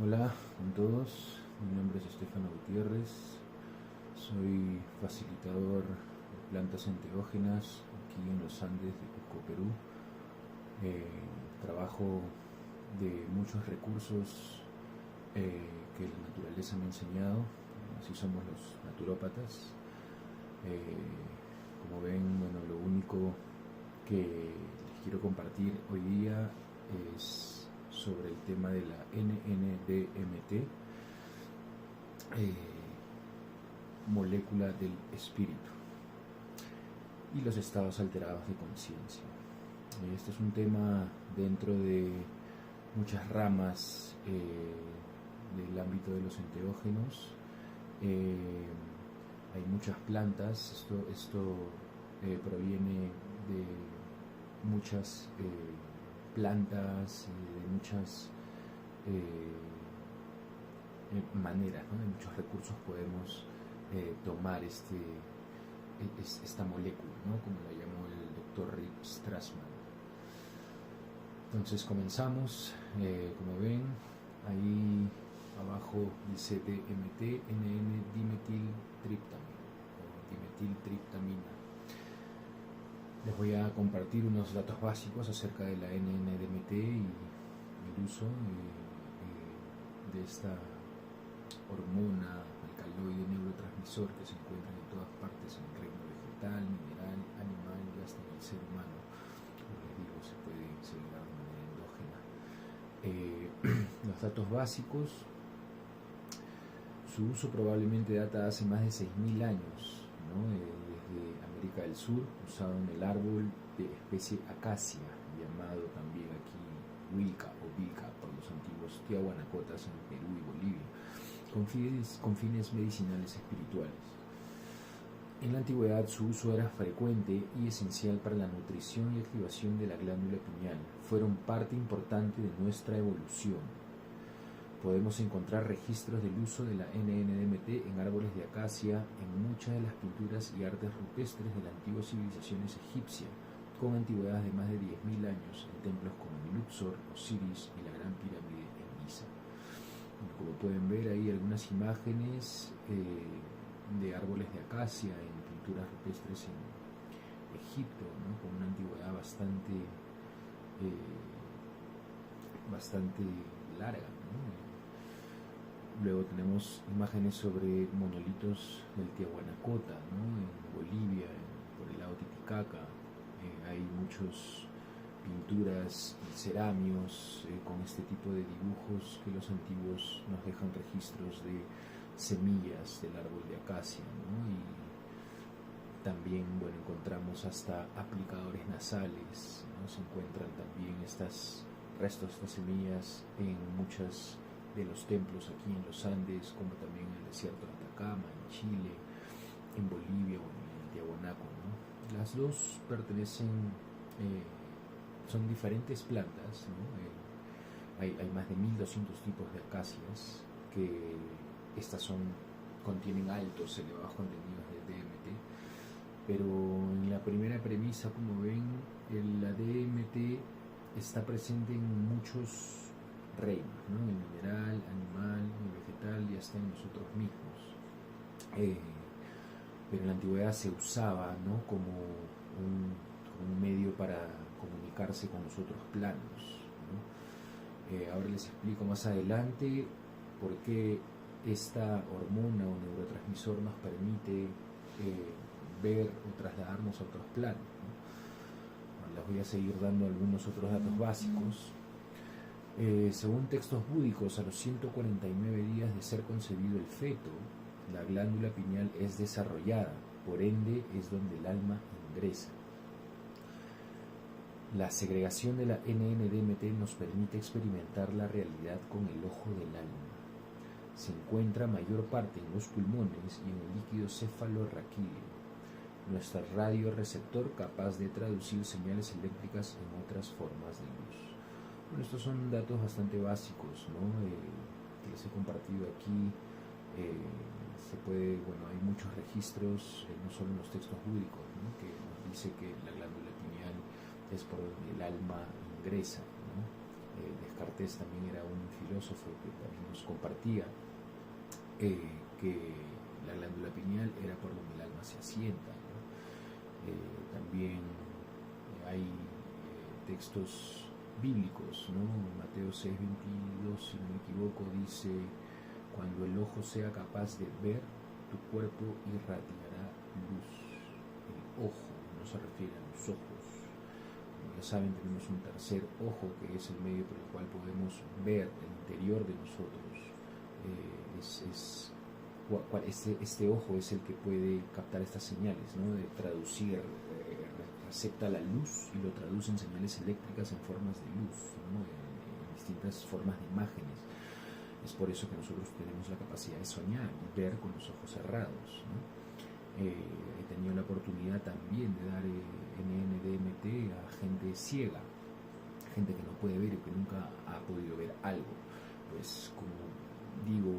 Hola a todos, mi nombre es Estefano Gutiérrez, soy facilitador de plantas enteógenas aquí en los Andes de Cusco, Perú. Trabajo de muchos recursos que la naturaleza me ha enseñado, así somos los naturópatas. Como ven, bueno, lo único que les quiero compartir hoy día es sobre el tema de la NN-DMT, molécula del espíritu, y los estados alterados de conciencia. Este es un tema dentro de muchas ramas del ámbito de los enteógenos. Hay muchas plantas, esto proviene de muchas plantas, de muchas maneras, ¿no? De muchos recursos podemos tomar esta molécula, ¿no? Como la llamó el doctor Rick Strassman. Entonces comenzamos. Como ven, ahí abajo dice DMT, NN-dimetiltriptamina o dimetiltriptamina. Les voy a compartir unos datos básicos acerca de la NN-DMT y el uso de esta hormona alcaloide neurotransmisor que se encuentra en todas partes en el reino vegetal, mineral, animal y hasta en el ser humano. Como les digo, se puede segregar de manera endógena. Los datos básicos: su uso probablemente data hace más de 6.000 años, ¿no? Desde América del Sur, usado en el árbol de especie acacia, llamado también aquí huilca o vilca por los antiguos tiahuanacotas en Perú y Bolivia, con fines medicinales espirituales. En la antigüedad su uso era frecuente y esencial para la nutrición y activación de la glándula pineal. Fueron parte importante de nuestra evolución. Podemos encontrar registros del uso de la NN-DMT en árboles de acacia en muchas de las pinturas y artes rupestres de las antiguas civilizaciones egipcias, con antigüedades de más de 10.000 años en templos como Luxor, Osiris y la Gran Pirámide en Giza. Como pueden ver, hay algunas imágenes de árboles de acacia en pinturas rupestres en Egipto, ¿no? Con una antigüedad bastante larga, ¿no? Luego tenemos imágenes sobre monolitos del Tiahuanacota, ¿no? En Bolivia, por el lago Titicaca. Hay muchas pinturas y ceramios con este tipo de dibujos que los antiguos nos dejan registros de semillas del árbol de acacia, ¿no? Y también, bueno, encontramos hasta aplicadores nasales, ¿no? Se encuentran también estos restos, estas semillas en muchos de los templos aquí en los Andes, como también en el desierto de Atacama, en Chile, en Bolivia o en el Tiahuanaco, ¿no? Las dos pertenecen, son diferentes plantas, ¿no? Hay más de 1.200 tipos de acacias, que estas contienen altos, elevados contenidos de DMT, pero en la primera premisa, como ven, la DMT está presente en muchos reinos, ¿no? En el mineral, animal, en el vegetal y hasta en nosotros mismos. Pero en la antigüedad se usaba, ¿no? como un medio para comunicarse con los otros planos, ¿no? Ahora les explico más adelante por qué esta hormona o neurotransmisor nos permite ver o trasladarnos a otros planos, ¿no? Les voy a seguir dando algunos otros datos básicos. Según textos búdicos, a los 149 días de ser concebido el feto, la glándula pineal es desarrollada, por ende es donde el alma ingresa. La segregación de la NN-DMT nos permite experimentar la realidad con el ojo del alma. Se encuentra mayor parte en los pulmones y en el líquido cefalorraquídeo, nuestro radioreceptor capaz de traducir señales eléctricas en otras formas de luz. Bueno, estos son datos bastante básicos, ¿no? Que les he compartido aquí. Hay muchos registros, no solo en los textos búdicos, ¿no? Que nos dice que la glándula pineal es por donde el alma ingresa, ¿no? Descartes también era un filósofo que también nos compartía que la glándula pineal era por donde el alma se asienta, ¿no? También hay textos bíblicos, ¿no? Mateo 6:22, si no me equivoco, dice: cuando el ojo sea capaz de ver, tu cuerpo irradiará luz. El ojo no se refiere a los ojos. Como ya saben, tenemos un tercer ojo que es el medio por el cual podemos ver el interior de nosotros. Este ojo es el que puede captar estas señales, ¿no? De traducir, recepta la luz y lo traduce en señales eléctricas en formas de luz, ¿no? En distintas formas de imágenes. Es por eso que nosotros tenemos la capacidad de soñar y ver con los ojos cerrados, ¿no? He tenido la oportunidad también de dar NNDMT a gente ciega, gente que no puede ver y que nunca ha podido ver algo. Pues como digo,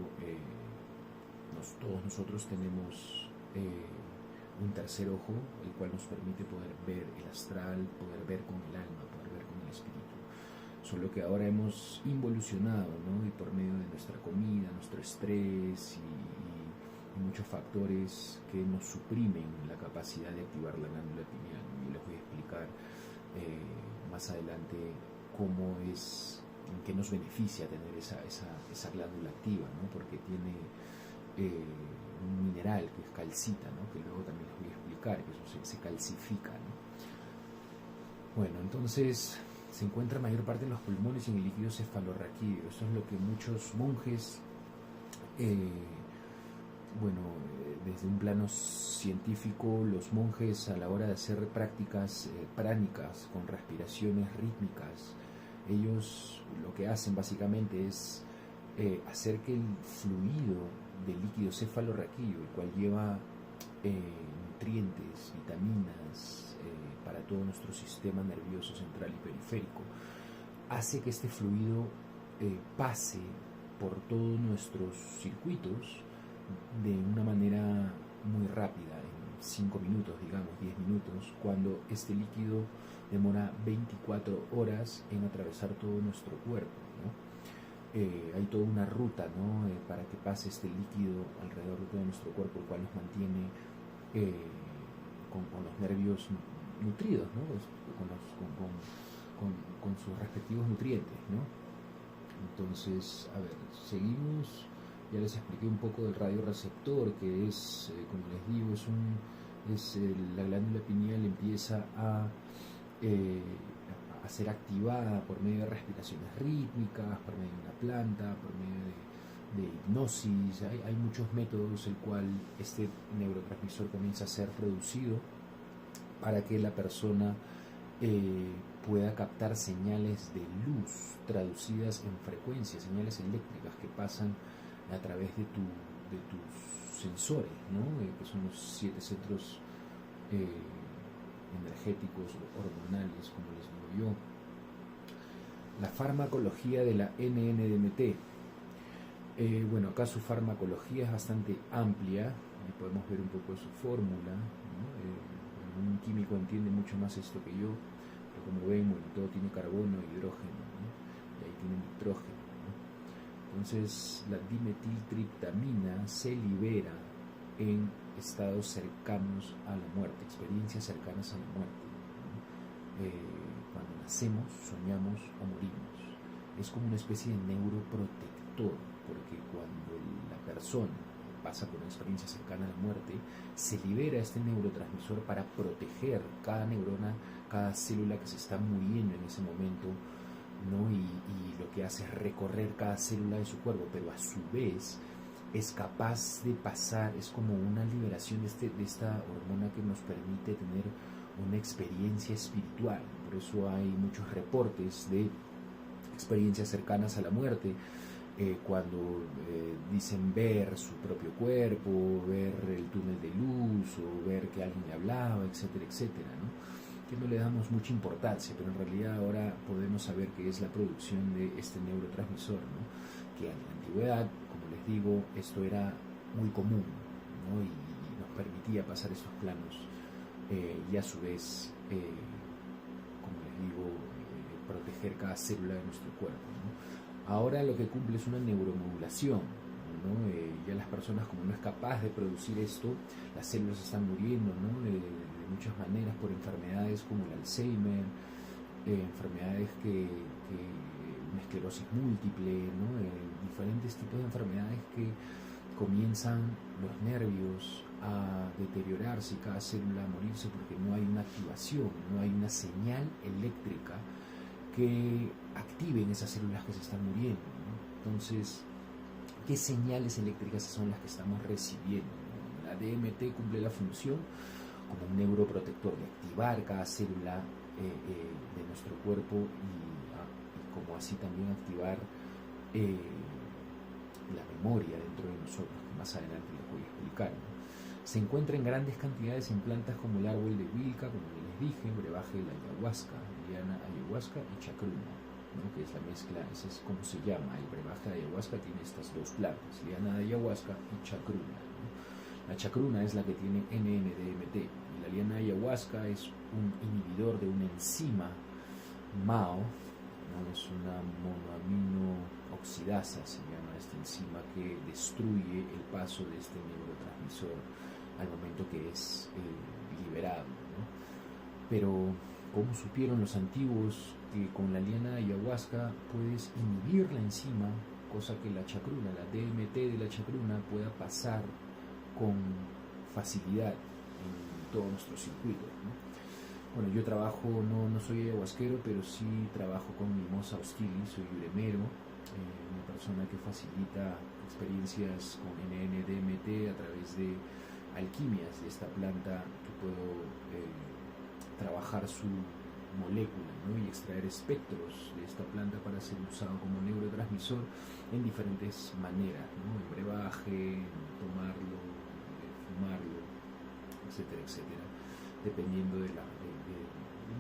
todos nosotros tenemos un tercer ojo, el cual nos permite poder ver el astral, poder ver con el alma, poder ver con el espíritu. Solo que ahora hemos involucionado, ¿no? Y por medio de nuestra comida, nuestro estrés y muchos factores que nos suprimen la capacidad de activar la glándula pineal. Y les voy a explicar más adelante cómo es, en qué nos beneficia tener esa glándula activa, ¿no? Porque tiene un mineral que es calcita, ¿no? Que luego también les voy a explicar, que eso se calcifica, ¿no? Bueno, entonces se encuentra mayor parte en los pulmones y en el líquido cefalorraquídeo. Esto es lo que muchos monjes, desde un plano científico, los monjes a la hora de hacer prácticas pránicas con respiraciones rítmicas, ellos lo que hacen básicamente es hacer que el fluido del líquido cefalorraquídeo, el cual lleva nutrientes, vitaminas para todo nuestro sistema nervioso central y periférico, hace que este fluido pase por todos nuestros circuitos de una manera muy rápida, en 5 minutos, digamos, 10 minutos, cuando este líquido demora 24 horas en atravesar todo nuestro cuerpo, ¿no? Hay toda una ruta, ¿no? Para que pase este líquido alrededor de todo nuestro cuerpo, el cual nos mantiene con los nervios nutridos, ¿no? Con sus respectivos nutrientes, ¿no? Entonces, a ver, seguimos. Ya les expliqué un poco del radioreceptor, que es, como les digo, la glándula pineal empieza a ser activada por medio de respiraciones rítmicas, por medio de una planta, por medio de hipnosis. Hay muchos métodos el cual este neurotransmisor comienza a ser producido para que la persona pueda captar señales de luz traducidas en frecuencias, señales eléctricas que pasan a través de tus sensores, ¿no? Que son los 7 centros energéticos hormonales, como les digo yo. La farmacología de la NNDMT. Acá su farmacología es bastante amplia. Podemos ver un poco de su fórmula, ¿no? Un químico entiende mucho más esto que yo, pero como ven, todo tiene carbono e hidrógeno, ¿no? Y ahí tiene nitrógeno, ¿no? Entonces la dimetiltriptamina se libera en estados cercanos a la muerte, experiencias cercanas a la muerte, ¿no? Cuando nacemos, soñamos o morimos. Es como una especie de neuroprotector, porque cuando la persona pasa por una experiencia cercana a la muerte, se libera este neurotransmisor para proteger cada neurona, cada célula que se está muriendo en ese momento, ¿no? Y lo que hace es recorrer cada célula de su cuerpo, pero a su vez es capaz de pasar, es como una liberación de esta hormona que nos permite tener una experiencia espiritual. Por eso hay muchos reportes de experiencias cercanas a la muerte, cuando dicen ver su propio cuerpo, ver el túnel de luz, o ver que alguien le hablaba, etcétera, etcétera, ¿no? Que no le damos mucha importancia, pero en realidad ahora podemos saber que es la producción de este neurotransmisor, ¿no? Que en la antigüedad, como les digo, esto era muy común, ¿no? Y nos permitía pasar estos planos y a su vez, como les digo, proteger cada célula de nuestro cuerpo, ¿no? Ahora lo que cumple es una neuromodulación, ¿no? Ya las personas, como no es capaz de producir esto, las células están muriendo, ¿no? De muchas maneras, por enfermedades como el Alzheimer, enfermedades una esclerosis múltiple, ¿no? Diferentes tipos de enfermedades que comienzan los nervios a deteriorarse y cada célula a morirse porque no hay una activación, no hay una señal eléctrica que activen esas células que se están muriendo, ¿no? Entonces, ¿qué señales eléctricas son las que estamos recibiendo? La DMT cumple la función como un neuroprotector de activar cada célula de nuestro cuerpo y como así también activar la memoria dentro de nosotros, que más adelante les voy a explicar, ¿no? Se encuentra en grandes cantidades en plantas como el árbol de Wilca, como les dije, brebaje de la ayahuasca, liana ayahuasca y chacruna, ¿no? Que es la mezcla, ese es como se llama, el brebaje de ayahuasca tiene estas dos plantas, liana de ayahuasca y chacruna, ¿no? La chacruna es la que tiene NN-DMT y la liana de ayahuasca es un inhibidor de una enzima MAO, ¿no? Es una monoamino oxidasa, se llama esta enzima que destruye el paso de este neurotransmisor al momento que es liberado, ¿no? Pero ¿cómo supieron los antiguos que con la liana de ayahuasca puedes inhibir la enzima, cosa que la chacruna, la DMT de la chacruna pueda pasar con facilidad en todos nuestros circuitos, ¿no? Bueno, yo trabajo, no soy ayahuasquero, pero sí trabajo con Mimosa hostilis, soy uremero, una persona que facilita experiencias con NN-DMT a través de alquimias de esta planta, que puedo trabajar su molécula, ¿no? Y extraer espectros de esta planta para ser usado como neurotransmisor en diferentes maneras, ¿no? En brebaje, en tomarlo, en fumarlo, etcétera, etcétera, dependiendo del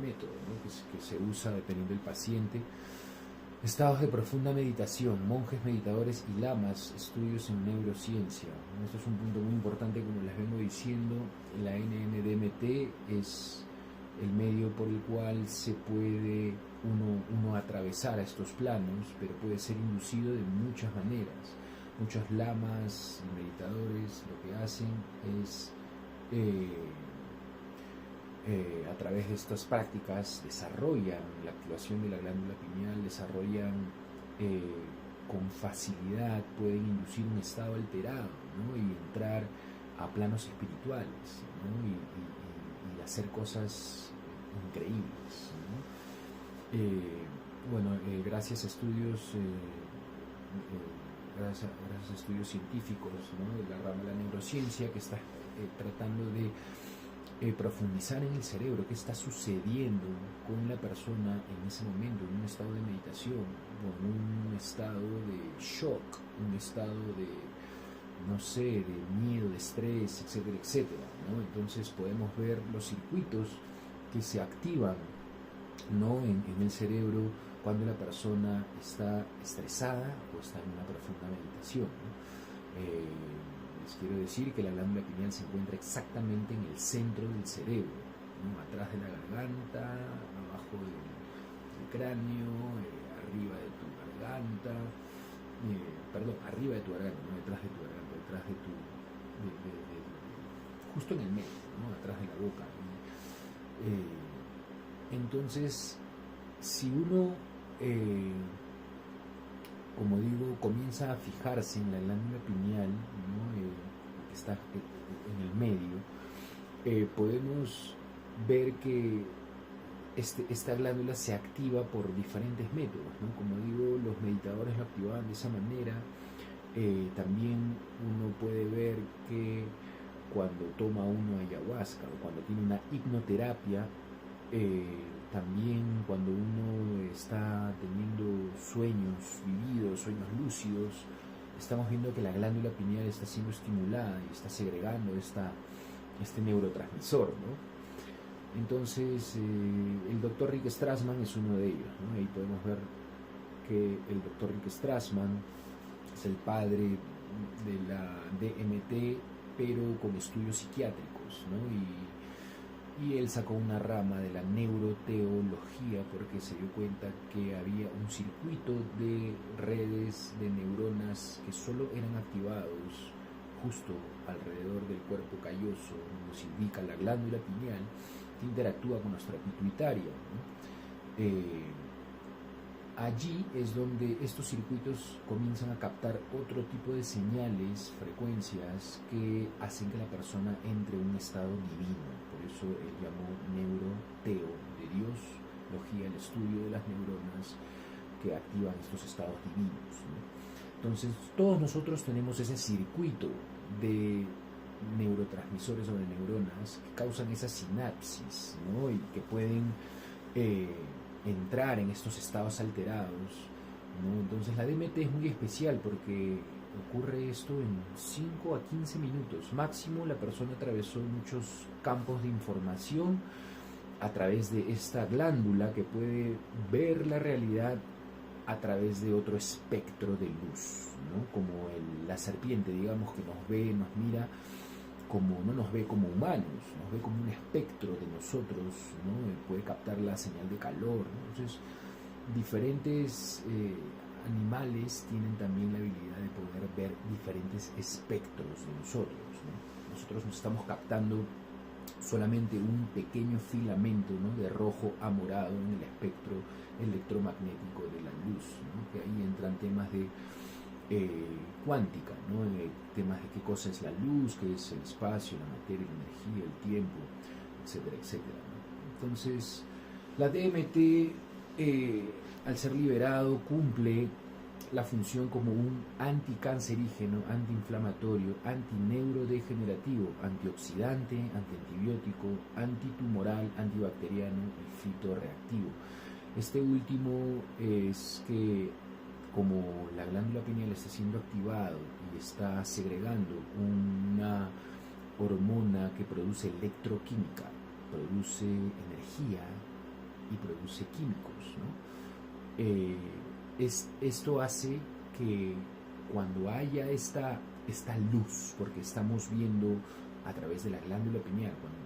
método, ¿no? que se usa, dependiendo del paciente. Estados de profunda meditación, monjes meditadores y lamas, estudios en neurociencia. Esto es un punto muy importante, como les vengo diciendo. La NN-DMT es el medio por el cual se puede uno atravesar a estos planos, pero puede ser inducido de muchas maneras. Muchos lamas y meditadores lo que hacen es a través de estas prácticas desarrollan la activación de la glándula pineal, desarrollan con facilidad, pueden inducir un estado alterado, ¿no? Y entrar a planos espirituales, ¿no? y hacer cosas increíbles, ¿no? Bueno, gracias a estudios gracias a estudios científicos, ¿no? De la rama de la neurociencia, que está tratando de profundizar en el cerebro, qué está sucediendo con la persona en ese momento, en un estado de meditación, o en un estado de shock, un estado de, no sé, de miedo, de estrés, etcétera, etcétera, ¿no? Entonces podemos ver los circuitos que se activan, ¿no? en el cerebro cuando la persona está estresada o está en una profunda meditación, ¿no? Les quiero decir que la glándula pineal se encuentra exactamente en el centro del cerebro, ¿no? Atrás de la garganta, abajo del cráneo, arriba de tu garganta, arriba de tu garganta, no detrás de tu garganta, detrás de tu, justo en el medio, ¿no? Atrás de la boca. Entonces, si uno, como digo, comienza a fijarse en la glándula pineal, ¿no? Que está en el medio, podemos ver que esta glándula se activa por diferentes métodos, ¿no? Como digo, los meditadores lo activaban de esa manera. También uno puede ver que cuando toma uno ayahuasca o cuando tiene una hipnoterapia, también cuando uno está teniendo sueños vividos, sueños lúcidos, estamos viendo que la glándula pineal está siendo estimulada y está segregando este neurotransmisor, ¿no? Entonces, el doctor Rick Strassman es uno de ellos, ¿no? Ahí podemos ver que el doctor Rick Strassman es el padre de la DMT, pero con estudios psiquiátricos, ¿no? y él sacó una rama de la neuroteología porque se dio cuenta que había un circuito de redes de neuronas que solo eran activados justo alrededor del cuerpo calloso, donde se ubica la glándula pineal, que interactúa con nuestra pituitaria, ¿no? Allí es donde estos circuitos comienzan a captar otro tipo de señales, frecuencias, que hacen que la persona entre en un estado divino. Por eso él llamó neuroteo, de Dios, logía, el estudio de las neuronas que activan estos estados divinos, ¿no? Entonces, todos nosotros tenemos ese circuito de neurotransmisores o de neuronas que causan esa sinapsis, ¿no? Y que pueden entrar en estos estados alterados, ¿no? Entonces la DMT es muy especial porque ocurre esto en 5 a 15 minutos máximo. La persona atravesó muchos campos de información a través de esta glándula que puede ver la realidad a través de otro espectro de luz, ¿no? Como la serpiente, digamos, que nos ve, nos mira, como no nos ve como humanos, nos ve como un espectro de nosotros, ¿no? Puede captar la señal de calor, ¿no? Entonces, diferentes animales tienen también la habilidad de poder ver diferentes espectros de nosotros, ¿no? Nosotros nos estamos captando solamente un pequeño filamento, ¿no? De rojo a morado en el espectro electromagnético de la luz, ¿no? Que ahí entran temas de cuántica, ¿no? Temas de qué cosa es la luz, qué es el espacio, la materia, la energía, el tiempo, etcétera, etcétera, ¿no? Entonces, la DMT, al ser liberado, cumple la función como un anticancerígeno, antiinflamatorio, antineurodegenerativo, antioxidante, antiantibiótico, antitumoral, antibacteriano y fitorreactivo. Este último es que, como la glándula pineal está siendo activado y está segregando una hormona que produce electroquímica, produce energía y produce químicos, ¿no? Esto hace que cuando haya esta luz, porque estamos viendo a través de la glándula pineal, cuando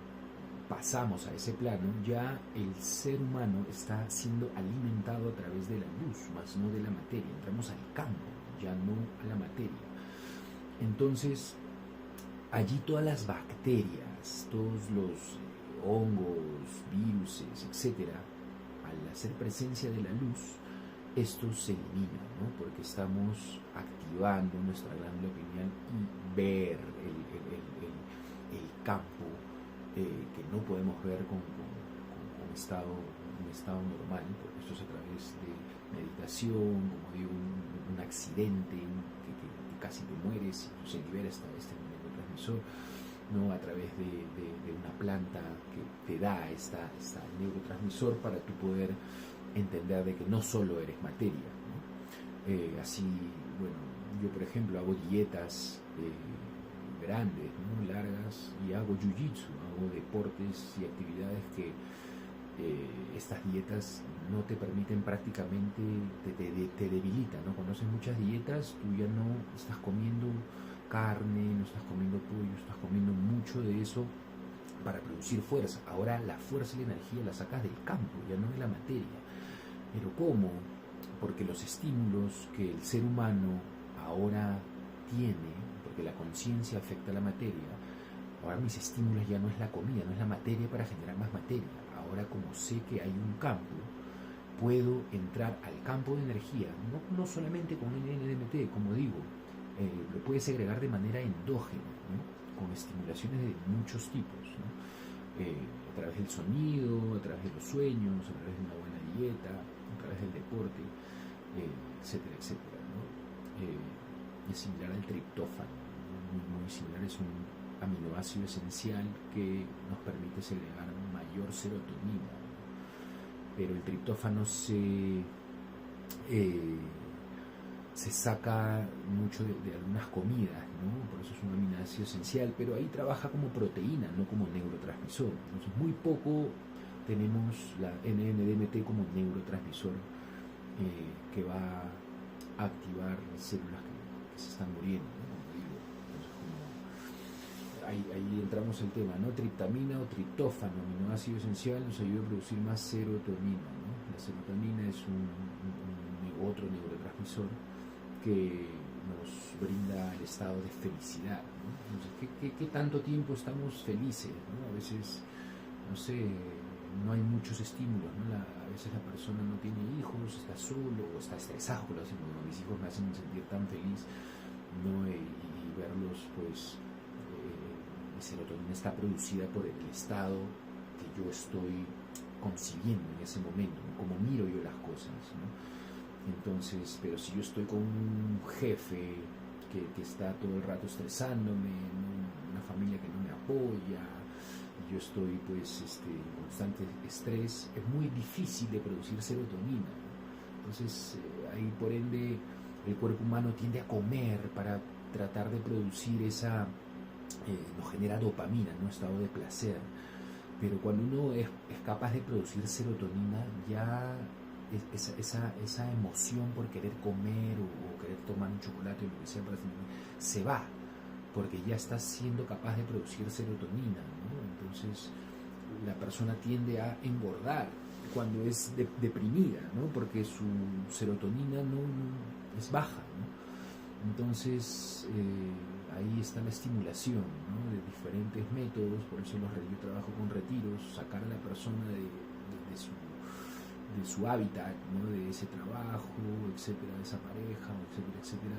pasamos a ese plano, ya el ser humano está siendo alimentado a través de la luz, más no de la materia. Entramos al campo, ya no a la materia. Entonces, allí todas las bacterias, todos los hongos, viruses, etcétera, al hacer presencia de la luz, estos se eliminan, ¿no? Porque estamos activando nuestra glándula pineal y ver el campo que no podemos ver con un estado normal, porque esto es a través de meditación, como digo, un accidente que casi te mueres y se libera este neurotransmisor, ¿no? A través de una planta que te da este neurotransmisor para tú poder entender de que no solo eres materia, ¿no? Así, bueno, yo por ejemplo hago dietas grandes, ¿no? Largas, y hago jiu-jitsu, hago deportes y actividades que estas dietas no te permiten prácticamente, te debilitan, ¿no? Cuando haces muchas dietas, tú ya no estás comiendo carne, no estás comiendo pollo, estás comiendo mucho de eso para producir fuerza. Ahora la fuerza y la energía la sacas del campo, ya no de la materia. ¿Pero cómo? Porque los estímulos que el ser humano ahora tiene, porque la conciencia afecta a la materia, ahora mis estímulos ya no es la comida, no es la materia para generar más materia. Ahora, como sé que hay un campo, puedo entrar al campo de energía, no solamente con NDMT, como digo, lo puedes segregar de manera endógena, ¿no? Con estimulaciones de muchos tipos, ¿no? A través del sonido, a través de los sueños, a través de una buena dieta, a través del deporte, etcétera, etcétera, ¿no? Es similar al triptófano, muy similar, es un aminoácido esencial que nos permite segregar mayor serotonina, ¿no? Pero el triptófano se saca mucho de algunas comidas, ¿no? Por eso es un aminoácido esencial, pero ahí trabaja como proteína, no como neurotransmisor. Entonces muy poco tenemos la NMDMT como neurotransmisor que va a activar células que se están muriendo, ¿no? Como digo. Entonces, como ahí entramos al tema, ¿no? Triptamina o triptófano, aminoácido esencial, nos ayuda a producir más serotonina, ¿no? La serotonina es otro neurotransmisor que nos brinda el estado de felicidad, ¿no? Entonces, ¿qué tanto tiempo estamos felices, ¿no? A veces, no sé, no hay muchos estímulos, ¿no? A veces la persona no tiene hijos, está solo o está estresado, por así decirlo. Mis hijos me hacen sentir tan feliz, ¿no? Y verlos, pues, mi serotonina está producida por el estado que yo estoy concibiendo en ese momento, ¿no? Como miro yo las cosas, ¿no? Entonces, pero si yo estoy con un jefe que está todo el rato estresándome, ¿no? Una familia que no me apoya, y yo estoy pues en constante estrés, es muy difícil de producir serotonina, ¿no? Entonces, ahí por ende el cuerpo humano tiende a comer para tratar de producir esa, nos genera dopamina, ¿no? Estado de placer. Pero cuando uno es capaz de producir serotonina, ya esa emoción por querer comer o querer tomar un chocolate o lo que sea para se va, porque ya está siendo capaz de producir serotonina, ¿no? Entonces la persona tiende a engordar cuando es deprimida, ¿no? Porque su serotonina no es baja, ¿no? Entonces ahí está la estimulación, ¿no? De diferentes métodos. Por eso yo trabajo con retiros, sacar a la persona de su hábitat, ¿no? De ese trabajo, etcétera, de esa pareja, etcétera, etcétera,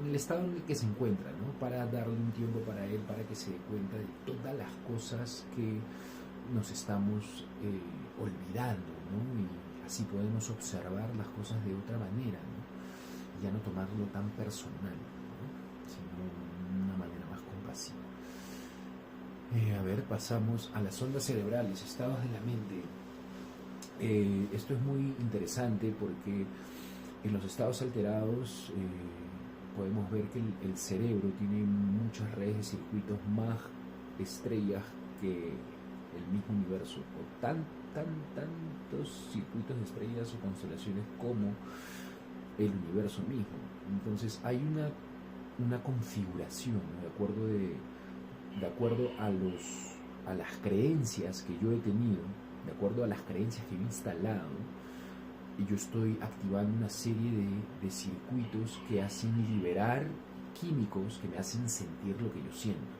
en el estado en el que se encuentra, ¿no? Para darle un tiempo para él, para que se dé cuenta de todas las cosas que nos estamos olvidando, ¿no? Y así podemos observar las cosas de otra manera, ¿no? Y ya no tomarlo tan personal, ¿no? Sino de una manera más compasiva. A ver, pasamos a las ondas cerebrales, estados de la mente. Esto es muy interesante porque en los estados alterados podemos ver que el cerebro tiene muchas redes de circuitos más estrellas que el mismo universo, o tantos circuitos de estrellas o constelaciones como el universo mismo. Entonces hay una configuración, ¿no? De acuerdo a las creencias que yo he tenido, de acuerdo a las creencias que he instalado, y yo estoy activando una serie de circuitos que hacen liberar químicos que me hacen sentir lo que yo siento.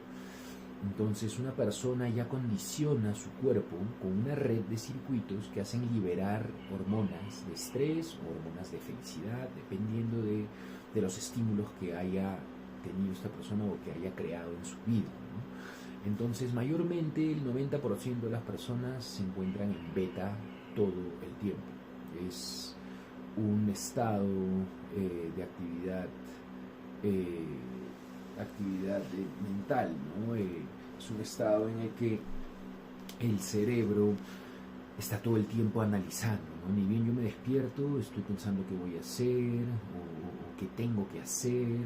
Entonces una persona ya condiciona su cuerpo con una red de circuitos que hacen liberar hormonas de estrés o hormonas de felicidad, dependiendo de los estímulos que haya tenido esta persona o que haya creado en su vida, ¿no? Entonces mayormente el 90% de las personas se encuentran en beta todo el tiempo. Es un estado de actividad mental, ¿no? Es un estado en el que el cerebro está todo el tiempo analizando, ¿no? Ni bien yo me despierto, estoy pensando qué voy a hacer o qué tengo que hacer,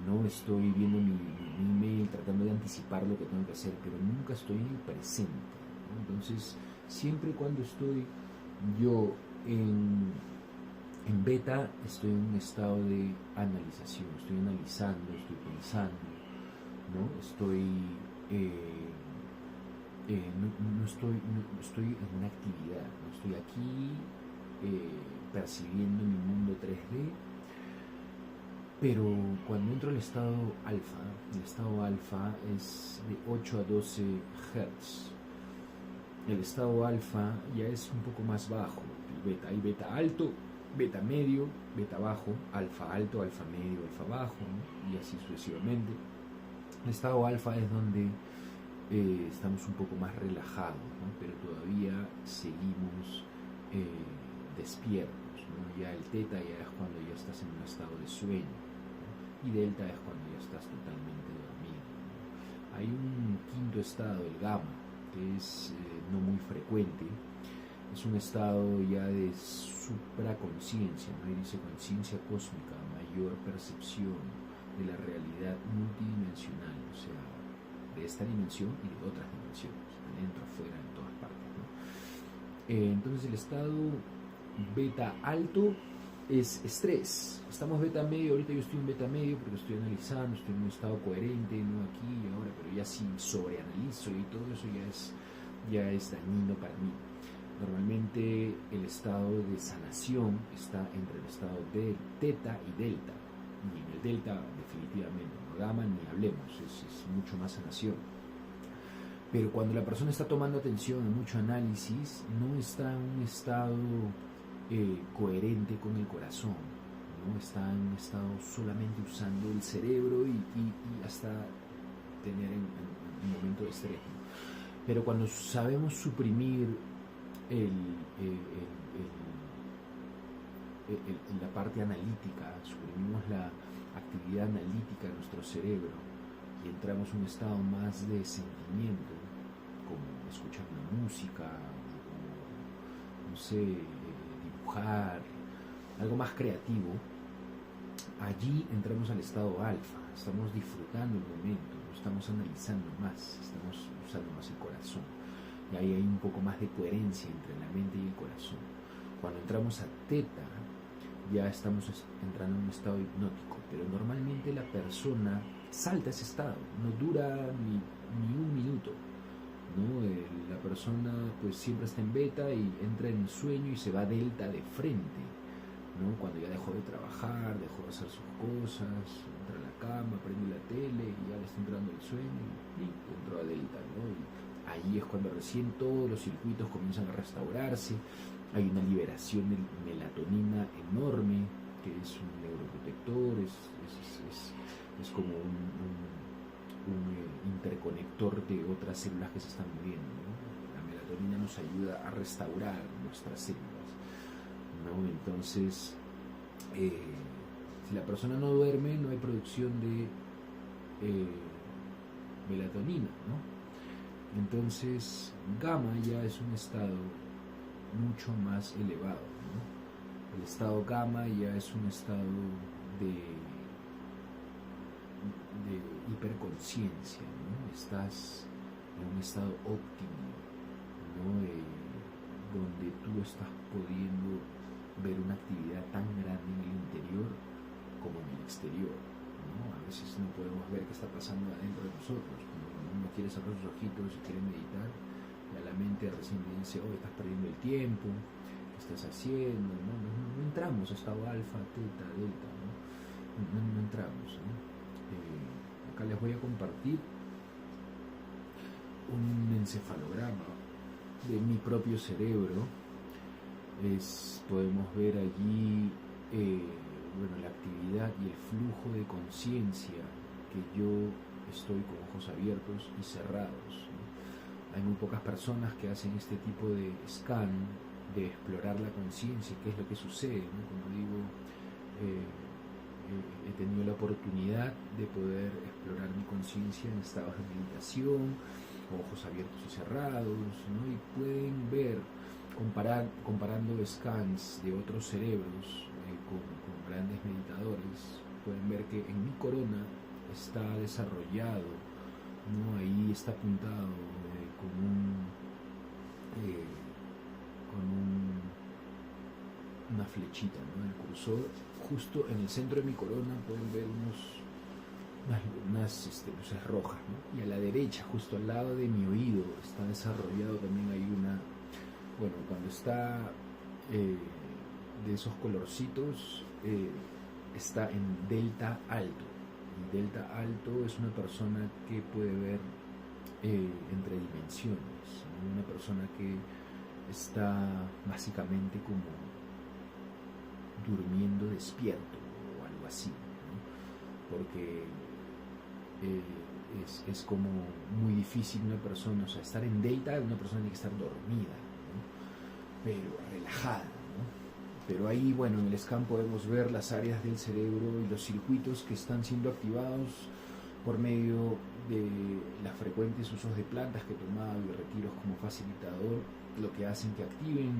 no estoy viendo mi email tratando de anticipar lo que tengo que hacer, pero nunca estoy en el presente, ¿no? Entonces, siempre cuando estoy yo en beta, estoy en un estado de analización, estoy analizando, estoy pensando, ¿no? No estoy en una actividad, no estoy aquí percibiendo mi mundo 3D, pero cuando entro al estado alfa, el estado alfa es de 8 a 12 Hz. El estado alfa ya es un poco más bajo. El beta, hay beta alto, beta medio, beta bajo, alfa alto, alfa medio, alfa bajo, ¿no? Y así sucesivamente. El estado alfa es donde estamos un poco más relajados, ¿no? Pero todavía seguimos despiertos, ¿no? Ya el teta ya es cuando ya estás en un estado de sueño, ¿no? Y delta es cuando ya estás totalmente dormido, ¿no? Hay un quinto estado, el gamma, que es no muy frecuente. Es un estado ya de supraconciencia, ¿no? Y dice conciencia cósmica, mayor percepción de la realidad multidimensional, o sea, de esta dimensión y de otras dimensiones, adentro, afuera, en todas partes, ¿no? Entonces el estado beta alto es estrés. Estamos beta medio, ahorita yo estoy en beta medio porque estoy analizando, estoy en un estado coherente, no aquí y ahora, pero ya si sobreanalizo y todo eso ya es dañino para mí. Normalmente el estado de sanación está entre el estado de teta y delta. Y en el delta definitivamente, no gamma ni hablemos, es mucho más sanación. Pero cuando la persona está tomando atención en mucho análisis, no está en un estado coherente con el corazón, ¿no? Está en un estado solamente usando el cerebro y hasta tener un momento de estrés, ¿no? Pero cuando sabemos suprimir la parte analítica, suprimimos la actividad analítica de nuestro cerebro y entramos en un estado más de sentimiento, como escuchar una música, como, no sé, dibujar, algo más creativo, allí entramos al estado alfa, estamos disfrutando el momento, no estamos analizando más, estamos usando más el corazón. Y ahí hay un poco más de coherencia entre la mente y el corazón. Cuando entramos a teta, ya estamos entrando en un estado hipnótico, pero normalmente la persona salta ese estado, no dura ni un minuto, ¿no? La persona pues siempre está en beta y entra en sueño y se va delta de frente, ¿no? Cuando ya dejó de trabajar, dejó de hacer sus cosas, entra a la cama, prende la tele y ya le está entrando el sueño y entró a delta, ¿no? Y ahí es cuando recién todos los circuitos comienzan a restaurarse, hay una liberación de melatonina enorme, que es un neuroprotector, es como un interconector de otras células que se están muriendo, ¿no? La melatonina nos ayuda a restaurar nuestras células, ¿no? Entonces, si la persona no duerme, no hay producción de melatonina, ¿no? Entonces, gamma ya es un estado mucho más elevado, ¿no? El estado gamma ya es un estado de hiperconciencia, ¿no? Estás en un estado óptimo, ¿no? Donde tú estás pudiendo ver una actividad tan grande en el interior como en el exterior, ¿no? A veces no podemos ver qué está pasando adentro de nosotros. Cuando uno quiere cerrar sus ojitos y quiere meditar, y a la mente recién dice, oh, estás perdiendo el tiempo, ¿qué estás haciendo? No entramos a estado alfa, teta, delta, no entramos, ¿no? Acá les voy a compartir un encefalograma de mi propio cerebro. Podemos ver allí la actividad y el flujo de conciencia que yo estoy con ojos abiertos y cerrados, ¿no? Hay muy pocas personas que hacen este tipo de scan, de explorar la conciencia, qué es lo que sucede, ¿no? Como digo, he tenido la oportunidad de poder explorar mi conciencia en estados de meditación, ojos abiertos y cerrados, ¿no? Y pueden ver, comparando scans de otros cerebros con grandes meditadores, pueden ver que en mi corona está desarrollado, ¿no? Ahí está apuntado una flechita, ¿no? El cursor justo en el centro de mi corona pueden ver unas luces rojas, ¿no? Y a la derecha, justo al lado de mi oído, está desarrollado también hay cuando está de esos colorcitos, está en delta alto. Y delta alto es una persona que puede ver entre dimensiones, ¿no? Una persona que está básicamente como durmiendo despierto o algo así, ¿no? Porque es como muy difícil una persona, o sea, estar en delta, una persona tiene que estar dormida, ¿no? Pero relajada, ¿no? Pero ahí, en el scan podemos ver las áreas del cerebro y los circuitos que están siendo activados por medio de los frecuentes usos de plantas que he tomado y retiros como facilitador, lo que hacen que activen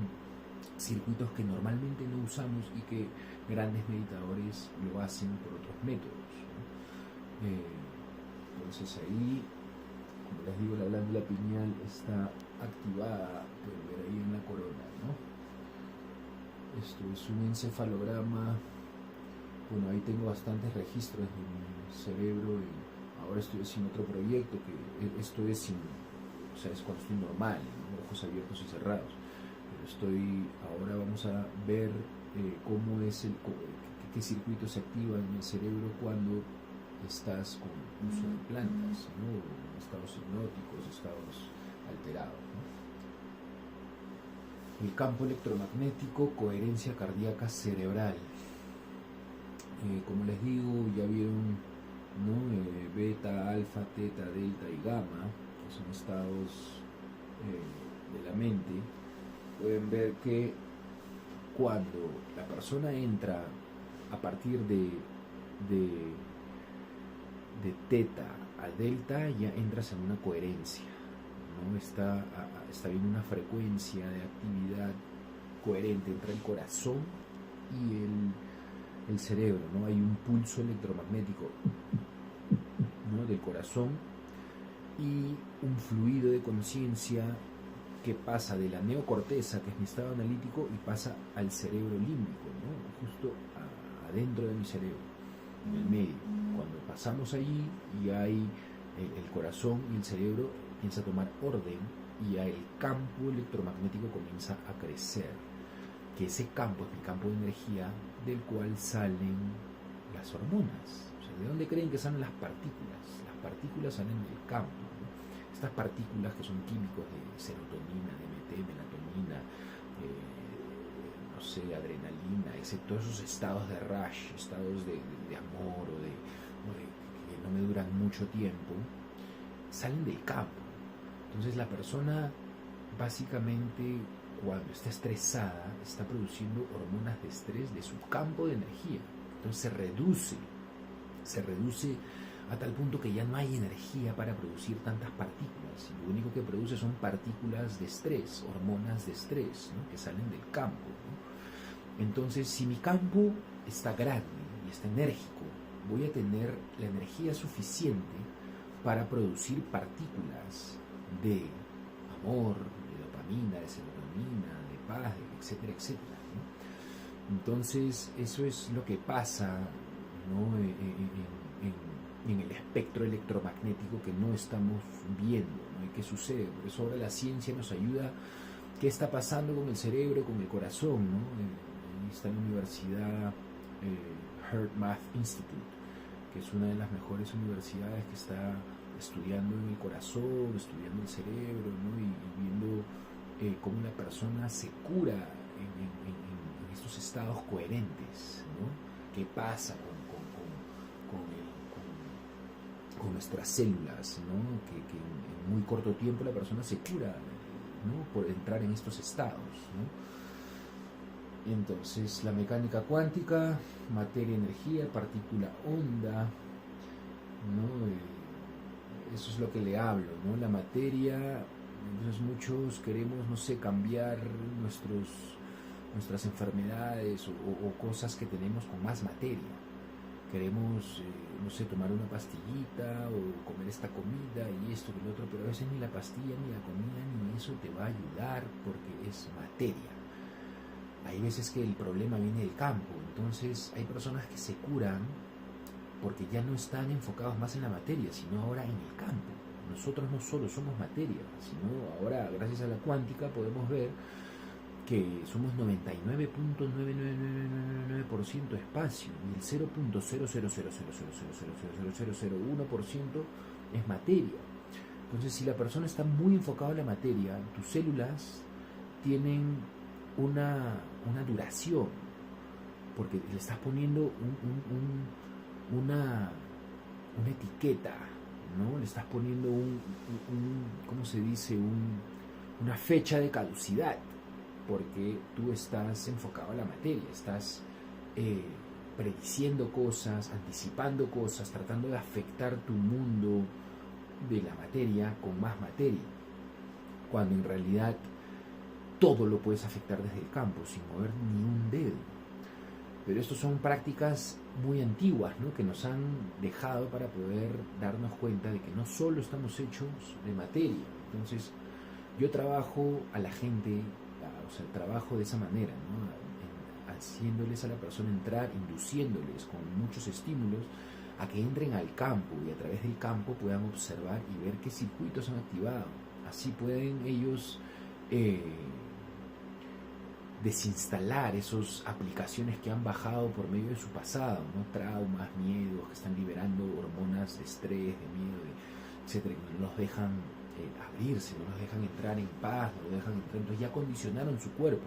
circuitos que normalmente no usamos y que grandes meditadores lo hacen por otros métodos, ¿no? Entonces ahí, como les digo, la glándula pineal. 1 pineal está activada, pueden ver ahí en la corona, ¿no? Esto es un encefalograma. Bueno, ahí tengo bastantes registros de mi cerebro y ahora estoy haciendo otro proyecto que esto es sin, o sea, es cuando estoy normal, ¿no? Ojos abiertos y cerrados. Pero ahora vamos a ver cómo es qué circuitos se activan en el cerebro cuando estás con uso de plantas, ¿no? Estados hipnóticos, estados alterados, ¿no? El campo electromagnético, coherencia cardíaca cerebral. Como les digo, ya vieron, ¿no? Beta, alfa, teta, delta y gamma, que son estados de la mente. Pueden ver que cuando la persona entra a partir de teta a delta, ya entras en una coherencia, ¿no? Está viendo una frecuencia de actividad coherente entre el corazón y el cerebro, ¿no? Hay un pulso electromagnético, ¿no? Del corazón y un fluido de conciencia que pasa de la neocorteza, que es mi estado analítico, y pasa al cerebro límbico, ¿no? Justo adentro de mi cerebro, en el medio. Cuando pasamos allí y hay el corazón y el cerebro comienza a tomar orden y el campo electromagnético comienza a crecer, que ese campo es mi campo de energía del cual salen las hormonas. O sea, ¿de dónde creen que salen las partículas? Las partículas salen del campo, ¿no? Estas partículas que son químicos de serotonina, DMT, melatonina, no sé, adrenalina, todos esos estados de rush, estados de amor o de que no me duran mucho tiempo, salen del campo. Entonces la persona básicamente cuando está estresada está produciendo hormonas de estrés de su campo de energía. Entonces se reduce a tal punto que ya no hay energía para producir tantas partículas, y lo único que produce son partículas de estrés, hormonas de estrés, ¿no? Que salen del campo, ¿no? Entonces, si mi campo está grande y está enérgico, voy a tener la energía suficiente para producir partículas de amor, de dopamina, de serotonina, de paz, etcétera, etcétera, ¿no? Entonces, eso es lo que pasa, ¿no? En el espectro electromagnético que no estamos viendo, ¿no? ¿Y qué sucede? Por eso ahora la ciencia nos ayuda. ¿Qué está pasando con el cerebro, con el corazón, ¿no? Ahí está la Universidad HeartMath Institute, que es una de las mejores universidades que está estudiando en el corazón, estudiando el cerebro, ¿no? y viendo cómo la persona se cura en estos estados coherentes, ¿no? ¿Qué pasa con nuestras células, ¿no? Que en muy corto tiempo la persona se cura, ¿no? Por entrar en estos estados, ¿no? Entonces la mecánica cuántica, materia, energía, partícula, onda, ¿no? Eso es lo que le hablo, ¿no? La materia. Entonces muchos queremos, no sé, cambiar nuestras enfermedades o cosas que tenemos con más materia. Queremos, no sé, tomar una pastillita o comer esta comida y esto y lo otro, pero a veces ni la pastilla, ni la comida, ni eso te va a ayudar porque es materia. Hay veces que el problema viene del campo, entonces hay personas que se curan porque ya no están enfocados más en la materia, sino ahora en el campo. Nosotros no solo somos materia, sino ahora, gracias a la cuántica, podemos ver que somos 99.99999% espacio y el 0.00000000001% es materia. Entonces, si la persona está muy enfocada en la materia, tus células tienen una duración, porque le estás poniendo una etiqueta, ¿no? Le estás poniendo ¿cómo se dice? Una fecha de caducidad, porque tú estás enfocado a la materia, estás prediciendo cosas, anticipando cosas, tratando de afectar tu mundo de la materia con más materia, cuando en realidad todo lo puedes afectar desde el campo sin mover ni un dedo. Pero estas son prácticas muy antiguas, ¿no? Que nos han dejado para poder darnos cuenta de que no solo estamos hechos de materia. Entonces yo trabajo a la gente, o sea, trabajo de esa manera, ¿no? haciéndoles a la persona entrar, induciéndoles con muchos estímulos a que entren al campo y a través del campo puedan observar y ver qué circuitos han activado. Así pueden ellos desinstalar esas aplicaciones que han bajado por medio de su pasado, ¿no? Traumas, miedos, que están liberando hormonas de estrés, de miedo, etcétera, que no los dejan abrirse, no los dejan entrar en paz, no los dejan entrar, entonces ya condicionaron su cuerpo.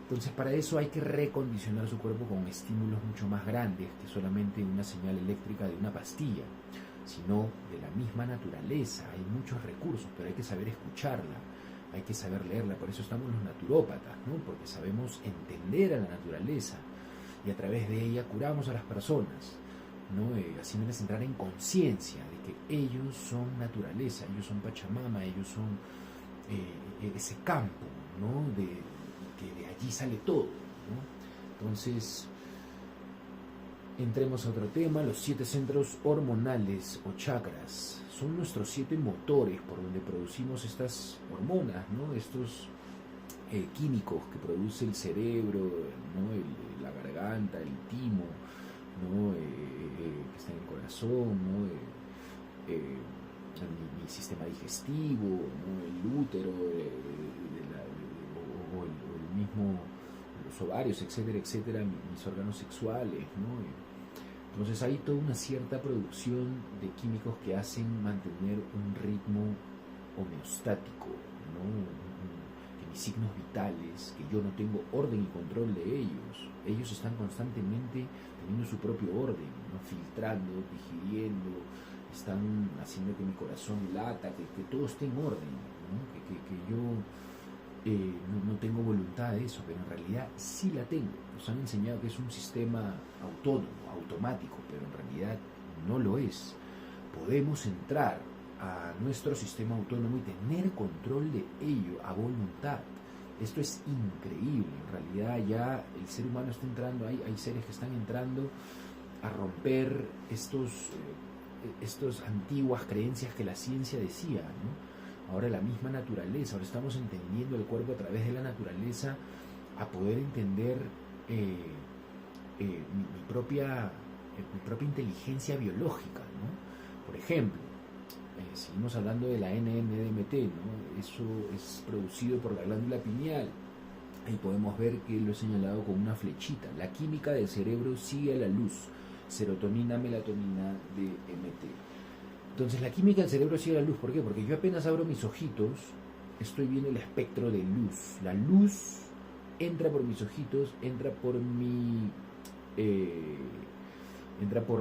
Entonces para eso hay que recondicionar su cuerpo con estímulos mucho más grandes que solamente una señal eléctrica de una pastilla, sino de la misma naturaleza. Hay muchos recursos, pero hay que saber escucharla, hay que saber leerla. Por eso estamos los naturópatas, ¿no? Porque sabemos entender a la naturaleza y a través de ella curamos a las personas, ¿no? Haciéndoles entrar en conciencia de que ellos son naturaleza, ellos son Pachamama, ellos son ese campo, ¿no? Que de allí sale todo, ¿no? Entonces, entremos a otro tema. Los 7 centros hormonales o chakras son nuestros 7 motores por donde producimos estas hormonas, ¿no? Estos químicos que produce el cerebro, ¿no? La garganta, el timo, ¿no? Que está en el corazón, ¿no? Mi sistema digestivo, ¿no? El útero, o el mismo, los ovarios, etcétera, etcétera, mis órganos sexuales, ¿no? Entonces hay toda una cierta producción de químicos que hacen mantener un ritmo homeostático, ¿no? Que mis signos vitales, que yo no tengo orden y control de ellos están constantemente teniendo su propio orden, ¿no? Filtrando, digiriendo, están haciendo que mi corazón lata, que todo esté en orden, ¿no? Que yo no tengo voluntad de eso, pero en realidad sí la tengo. Nos han enseñado que es un sistema autónomo, automático, pero en realidad no lo es. Podemos entrar a nuestro sistema autónomo y tener control de ello a voluntad. Esto es increíble. En realidad ya el ser humano está entrando, hay seres que están entrando a romper estas antiguas creencias que la ciencia decía, ¿no? Ahora la misma naturaleza, ahora estamos entendiendo el cuerpo a través de la naturaleza, a poder entender mi propia inteligencia biológica, ¿no? Por ejemplo, seguimos hablando de la NMDMT, ¿no? Eso es producido por la glándula pineal. Ahí podemos ver que lo he señalado con una flechita. La química del cerebro sigue a la luz: serotonina, melatonina, DMT. Entonces la química del cerebro sigue la luz. ¿Por qué? Porque yo apenas abro mis ojitos, estoy viendo el espectro de luz. La luz entra por mis ojitos, entra por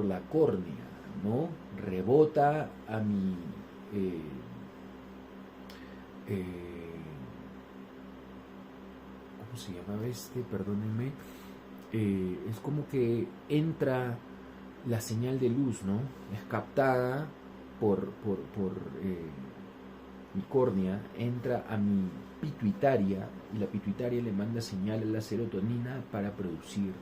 la córnea, ¿no? Rebota a mi ¿cómo se llamaba este? Perdónenme. Es como que entra la señal de luz, ¿no? Es captada por mi córnea, entra a mi pituitaria y la pituitaria le manda señal a la serotonina para producir,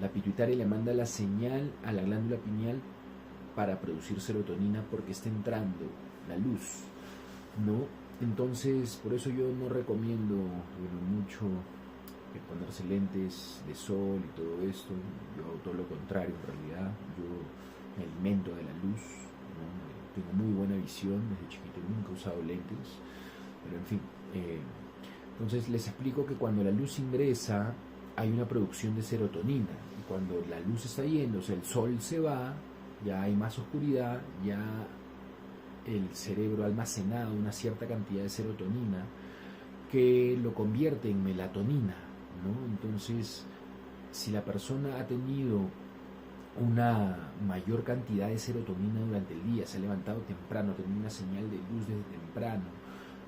la pituitaria le manda la señal a la glándula pineal para producir serotonina porque está entrando la luz, ¿no? Entonces, por eso yo no recomiendo mucho ponerse lentes de sol y todo esto. Yo todo lo contrario, en realidad yo me alimento de la luz, ¿no? Tengo muy buena visión, desde chiquito nunca he usado lentes, pero en fin, entonces les explico que cuando la luz ingresa hay una producción de serotonina, y cuando la luz está yendo, o sea, el sol se va, ya hay más oscuridad, ya el cerebro ha almacenado una cierta cantidad de serotonina que lo convierte en melatonina, ¿no? Entonces, si la persona ha tenido una mayor cantidad de serotonina durante el día, se ha levantado temprano, ha tenido una señal de luz desde temprano,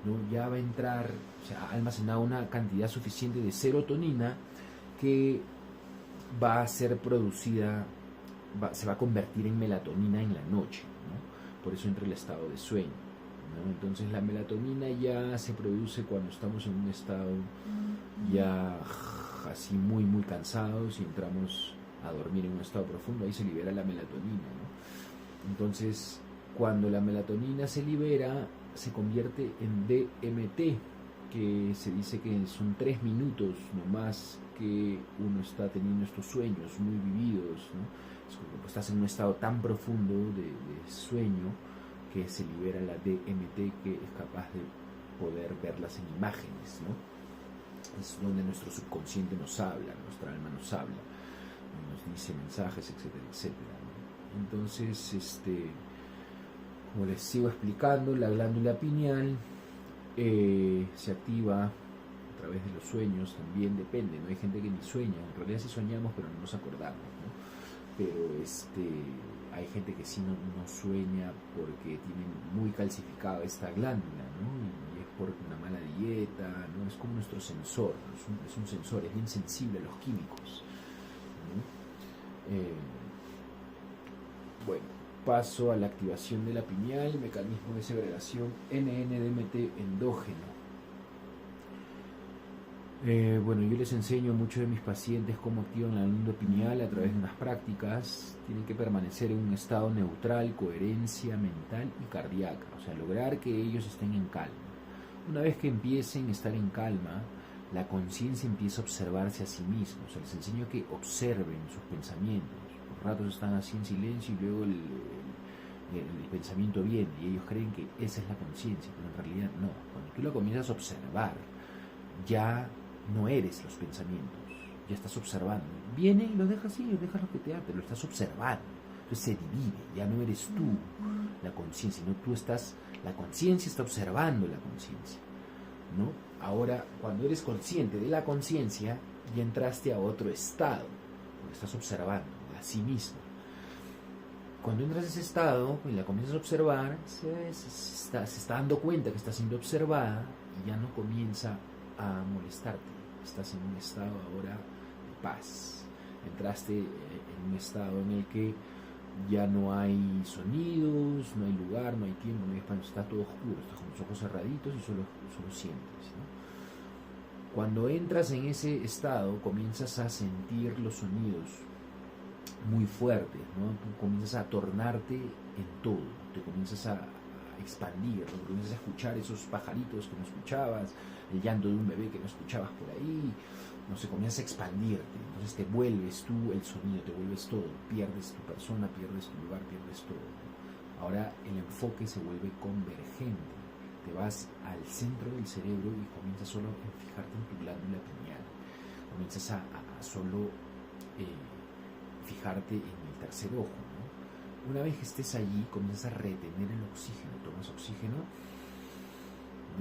¿no? Ya va a entrar, o sea, ha almacenado una cantidad suficiente de serotonina que va a ser producida, se va a convertir en melatonina en la noche, ¿no? Por eso entra el estado de sueño, ¿no? Entonces la melatonina ya se produce cuando estamos en un estado ya así muy muy cansados y entramos a dormir en un estado profundo. Ahí se libera la melatonina, ¿no? Entonces cuando la melatonina se libera se convierte en DMT, que se dice que son 3 minutos nomás que uno está teniendo estos sueños muy vividos, ¿no? Es como estás en un estado tan profundo de sueño que se libera la DMT, que es capaz de poder verlas en imágenes, ¿no? Es donde nuestro subconsciente nos habla, nuestra alma nos habla, nos dice mensajes, etcétera, etcétera, ¿no? Entonces, como les sigo explicando, la glándula pineal se activa a través de los sueños, también depende, ¿no? Hay gente que ni sueña, en realidad sí soñamos, pero no nos acordamos, ¿no? Pero hay gente que sí no sueña porque tiene muy calcificada esta glándula, ¿no? Y es por una mala dieta, ¿no? Es como nuestro sensor, ¿no? Es un sensor, es bien sensible a los químicos, ¿no? Bueno, paso a la activación de la pineal, mecanismo de segregación NN-DMT endógeno. Bueno, yo les enseño a muchos de mis pacientes cómo activan la glándula pineal a través de unas prácticas. Tienen que permanecer en un estado neutral, coherencia mental y cardíaca, o sea, lograr que ellos estén en calma. Una vez que empiecen a estar en calma, la conciencia empieza a observarse a sí mismos. O sea, les enseño que observen sus pensamientos. Por ratos están así en silencio y luego el pensamiento viene y ellos creen que esa es la conciencia, pero en realidad no. Cuando tú la comienzas a observar, ya no eres los pensamientos, ya estás observando. Viene y lo dejas así, lo dejas loquetear, pero lo estás observando. Entonces se divide, ya no eres tú la conciencia, sino tú estás, la conciencia está observando la conciencia, ¿no? Ahora, cuando eres consciente de la conciencia, ya entraste a otro estado, porque estás observando a sí mismo. Cuando entras a ese estado y la comienzas a observar, se está dando cuenta que está siendo observada y ya no comienza a molestarte. Estás en un estado ahora de paz. Entraste en un estado en el que ya no hay sonidos, no hay lugar, no hay tiempo, no hay espacio, está todo oscuro, estás con los ojos cerraditos y solo sientes, ¿no? Cuando entras en ese estado, comienzas a sentir los sonidos muy fuertes, ¿no? Tú comienzas a tornarte en todo, te comienzas a expandir, ¿no? Comienzas a escuchar esos pajaritos que no escuchabas, el llanto de un bebé que no escuchabas por ahí, no sé, comienzas a expandirte, entonces te vuelves tú el sonido, te vuelves todo, pierdes tu persona, pierdes tu lugar, pierdes todo, ¿no? Ahora el enfoque se vuelve convergente, te vas al centro del cerebro y comienzas solo a fijarte en tu glándula pineal, comienzas a solo fijarte en el tercer ojo, ¿no? Una vez que estés allí, comienzas a retener el oxígeno, tomas oxígeno,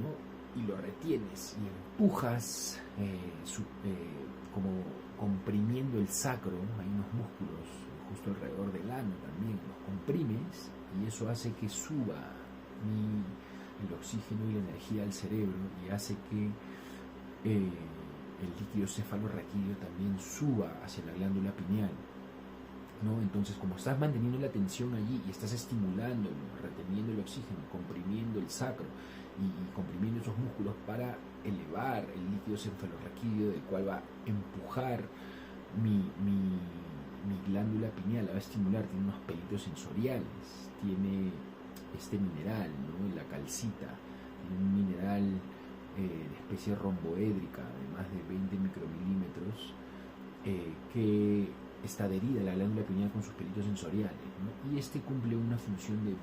¿no? Y lo retienes y empujas, como comprimiendo el sacro, hay unos músculos justo alrededor del ano también, los comprimes y eso hace que suba el oxígeno y la energía al cerebro y hace que el líquido cefalorraquídeo también suba hacia la glándula pineal, ¿no? Entonces, como estás manteniendo la tensión allí y estás estimulando, reteniendo el oxígeno, comprimiendo el sacro y comprimiendo esos músculos para elevar el líquido cefalorraquídeo, del cual va a empujar mi glándula pineal, la va a estimular, tiene unos pelitos sensoriales, tiene este mineral, ¿no? La calcita, tiene un mineral de especie romboédrica de más de 20 micromilímetros que está adherida a la glándula pineal con sus pelitos sensoriales, ¿no? Y este cumple una función de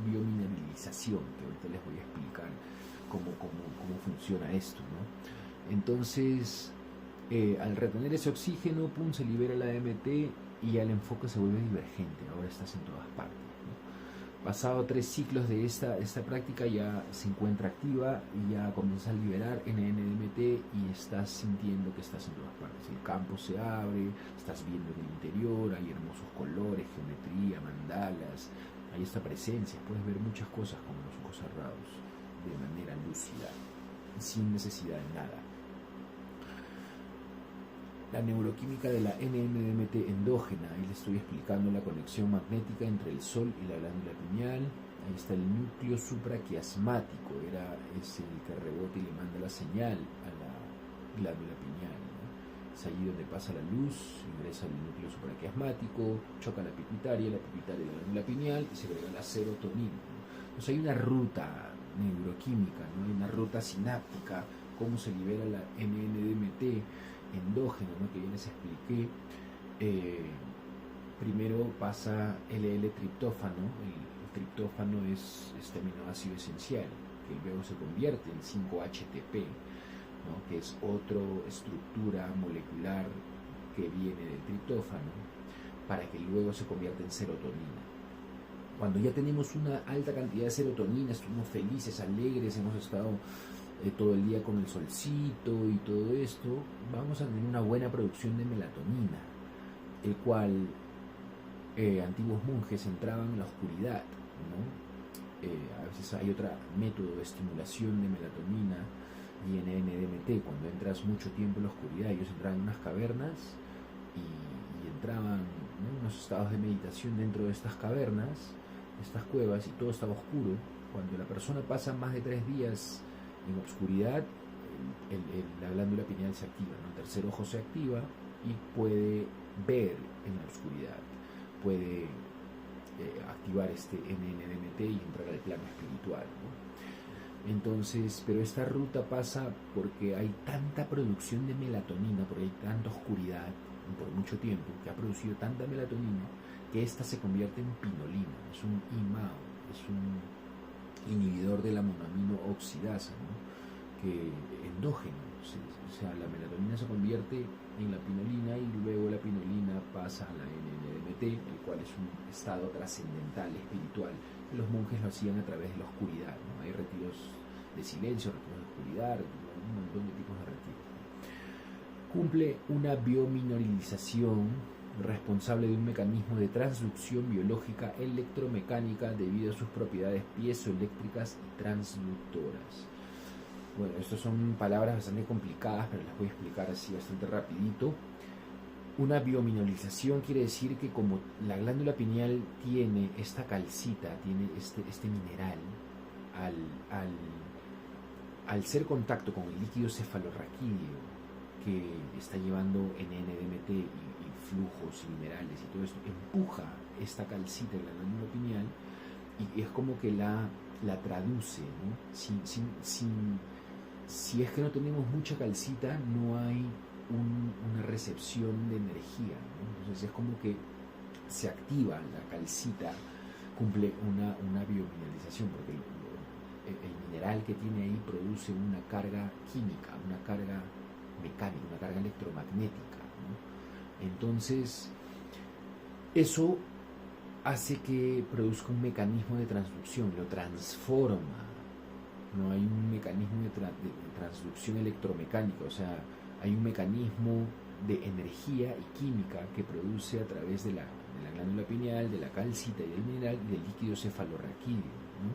biomineralización, que ahorita les voy a explicar cómo funciona esto, ¿no? Entonces, al retener ese oxígeno, se libera la DMT y el enfoque se vuelve divergente, ahora estás en todas partes, ¿no? Pasado 3 ciclos de esta práctica ya se encuentra activa y ya comienza a liberar NN-DMT y estás sintiendo que estás en todas partes. El campo se abre, estás viendo en el interior, hay hermosos colores, geometría, mandalas, hay esta presencia, puedes ver muchas cosas con los ojos cerrados de manera lúcida, sin necesidad de nada. La neuroquímica de la NN-DMT endógena, ahí les estoy explicando la conexión magnética entre el sol y la glándula pineal. Ahí está el núcleo supraquiasmático, es el que rebota y le manda la señal a la glándula pineal, ¿no? Es allí donde pasa la luz, ingresa al núcleo supraquiasmático, choca la pituitaria y la glándula pineal y segrega la serotonina, ¿no? Entonces hay una ruta neuroquímica, ¿no? Hay una ruta sináptica, cómo se libera la NN-DMT endógeno, ¿no? Que ya les expliqué. Primero pasa el L-triptófano. El triptófano es este aminoácido esencial, que luego se convierte en 5-HTP, ¿no? Que es otra estructura molecular que viene del triptófano, para que luego se convierta en serotonina. Cuando ya tenemos una alta cantidad de serotonina, estamos felices, alegres, hemos estado todo el día con el solcito y todo esto, vamos a tener una buena producción de melatonina, el cual antiguos monjes entraban en la oscuridad, ¿no? A veces hay otro método de estimulación de melatonina y NN-DMT, cuando entras mucho tiempo en la oscuridad. Ellos entraban en unas cavernas y entraban, ¿no?, en unos estados de meditación dentro de estas cavernas, estas cuevas, y todo estaba oscuro. Cuando la persona pasa más de 3 días en oscuridad, la glándula pineal se activa, ¿no? El tercer ojo se activa y puede ver en la oscuridad, puede activar este NN-DMT y entrar al plano espiritual, ¿no? Entonces, pero esta ruta pasa porque hay tanta producción de melatonina, porque hay tanta oscuridad por mucho tiempo, que ha producido tanta melatonina, que esta se convierte en pinolina. Es un IMAO, es un inhibidor de la monoamino oxidasa, ¿no?, que endógeno. O sea, la melatonina se convierte en la pinolina y luego la pinolina pasa a la NN-DMT, el cual es un estado trascendental, espiritual. Los monjes lo hacían a través de la oscuridad, ¿no? Hay retiros de silencio, retiros de oscuridad, un montón de tipos de retiros. Cumple una biomineralización responsable de un mecanismo de transducción biológica electromecánica debido a sus propiedades piezoeléctricas y transductoras. Bueno, estas son palabras bastante complicadas, pero las voy a explicar así bastante rapidito. Una biomineralización quiere decir que como la glándula pineal tiene esta calcita, tiene este mineral, al ser contacto con el líquido cefalorraquídeo que está llevando NN-DMT y flujos y minerales y todo esto, empuja esta calcita en la glándula pineal y es como que la traduce, ¿no? Si es que no tenemos mucha calcita, no hay una recepción de energía, ¿no? Entonces es como que se activa la calcita, cumple una biomineralización, porque el mineral que tiene ahí produce una carga química, una carga mecánica, una carga electromagnética, ¿no? Entonces eso hace que produzca un mecanismo de transducción, lo transforma. No hay un mecanismo de transducción electromecánica, o sea, hay un mecanismo de energía y química que produce a través de la glándula pineal, de la calcita y del mineral y del líquido cefalorraquídeo, ¿no?,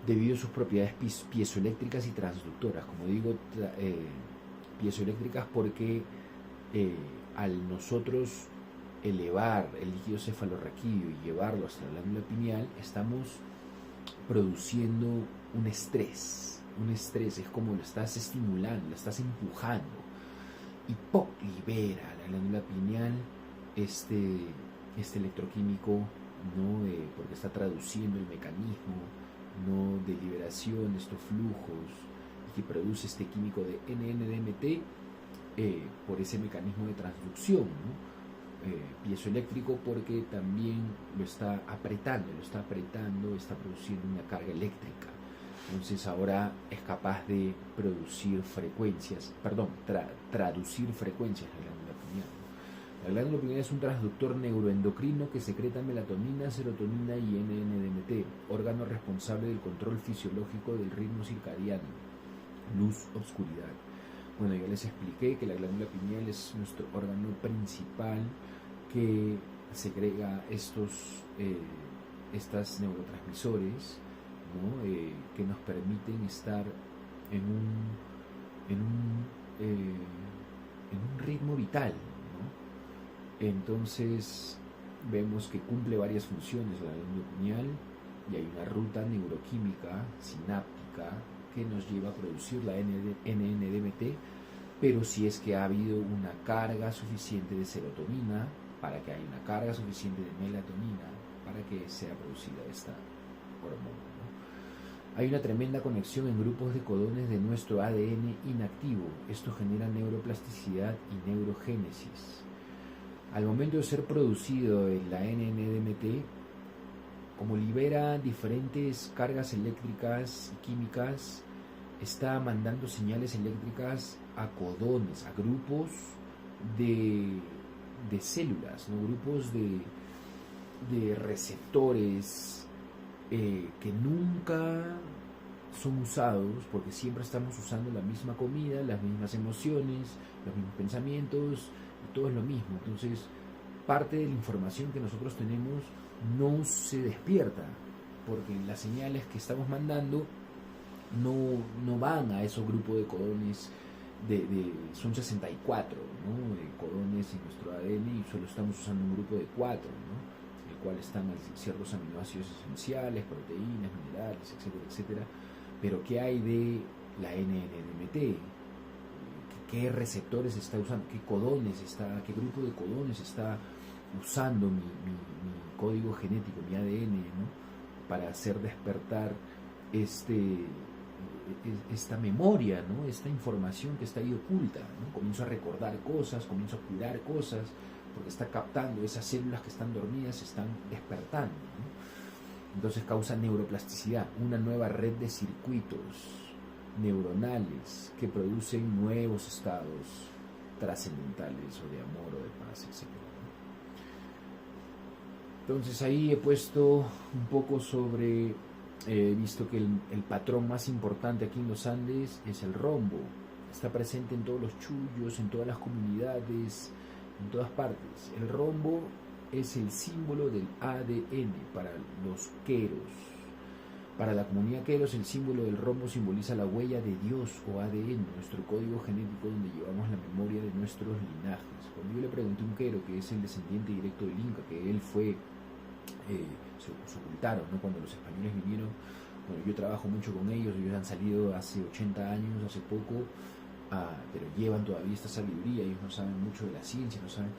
debido a sus propiedades piezoeléctricas y transductoras. Como digo, piezoeléctricas porque al nosotros elevar el líquido cefalorraquídeo y llevarlo hasta la glándula pineal, estamos produciendo un estrés, es como lo estás estimulando, lo estás empujando, y ¡pop!, libera a la glándula pineal este electroquímico, ¿no? Porque está traduciendo el mecanismo, ¿no?, de liberación de estos flujos, y que produce este químico de NN-DMT por ese mecanismo de transducción, ¿no? Piezoeléctrico porque también lo está apretando, está produciendo una carga eléctrica. Entonces ahora es capaz de producir frecuencias, traducir frecuencias de la glándula pineal. La glándula pineal es un transductor neuroendocrino que secreta melatonina, serotonina y NN-DMT, órgano responsable del control fisiológico del ritmo circadiano, luz-obscuridad. Bueno, ya les expliqué que la glándula pineal es nuestro órgano principal que segrega estos neurotransmisores, ¿no?, que nos permiten estar en un ritmo vital, ¿no? Entonces vemos que cumple varias funciones la glándula pineal y hay una ruta neuroquímica sináptica que nos lleva a producir la NN-DMT, pero si es que ha habido una carga suficiente de serotonina para que haya una carga suficiente de melatonina para que sea producida esta hormona, ¿no? Hay una tremenda conexión en grupos de codones de nuestro ADN inactivo. Esto genera neuroplasticidad y neurogénesis. Al momento de ser producido en la NN-DMT, como libera diferentes cargas eléctricas y químicas, está mandando señales eléctricas a codones, a grupos de células, ¿no? Grupos de receptores que nunca son usados, porque siempre estamos usando la misma comida, las mismas emociones, los mismos pensamientos, y todo es lo mismo. Entonces, parte de la información que nosotros tenemos no se despierta, porque las señales que estamos mandando no van a esos grupos de codones, son 64, ¿no? De codones en nuestro ADN, y solo estamos usando un grupo de 4, ¿no? El cual están ciertos aminoácidos esenciales, proteínas, minerales, etcétera, etcétera. Pero ¿qué hay de la NN-DMT? ¿Qué receptores está usando? ¿Qué codones está? ¿Qué grupo de codones está usando mi código genético, mi ADN, ¿no? Para hacer despertar esta memoria, ¿no? Esta información que está ahí oculta, ¿no? Comienzo a recordar cosas, comienzo a curar cosas, porque está captando esas células que están dormidas, se están despertando, ¿no? Entonces causa neuroplasticidad, una nueva red de circuitos neuronales que producen nuevos estados trascendentales o de amor o de paz, etc. Entonces ahí he puesto un poco sobre, he visto que el patrón más importante aquí en los Andes es el rombo. Está presente en todos los chullos, en todas las comunidades, en todas partes. El rombo es el símbolo del ADN para los queros. Para la comunidad queros, el símbolo del rombo simboliza la huella de Dios o ADN, nuestro código genético donde llevamos la memoria de nuestros linajes. Cuando yo le pregunté a un quero, que es el descendiente directo del Inca, que él fue, se ocultaron, ¿no? Cuando los españoles vinieron. Bueno, yo trabajo mucho con ellos han salido hace 80 años, hace poco, pero llevan todavía esta sabiduría, ellos no saben mucho de la ciencia, no saben.